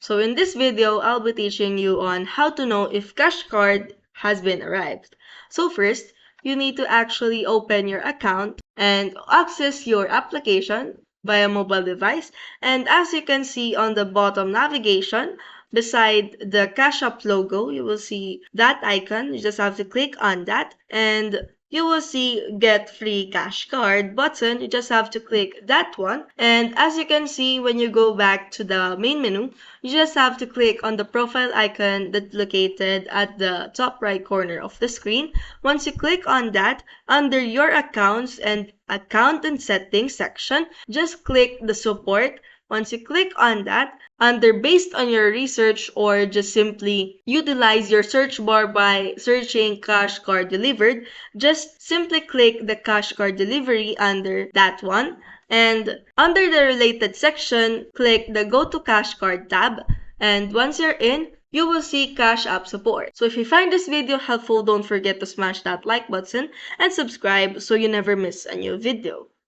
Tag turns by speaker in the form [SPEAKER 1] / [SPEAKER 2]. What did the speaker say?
[SPEAKER 1] So in this video, I'll be teaching you on how to know if cash card has been arrived. So first, you need to actually open your account and access your application via mobile device. And as you can see on the bottom navigation, beside the Cash App logo, you will see that icon. You just have to click on that and you will see get free cash card button. You just have to click that one. And as you can see, when you go back to the main menu, you just have to click on the profile icon that's located at the top right corner of the screen. Once you click on that, under your accounts and account and settings section, just click the support. Once you click on that, under based on your research or just simply utilize your search bar by searching cash card delivered, just simply click the cash card delivery under that one. And under the related section, click the Go to Cash Card tab. And once you're in, you will see Cash App support. So if you find this video helpful, don't forget to smash that like button and subscribe so you never miss a new video.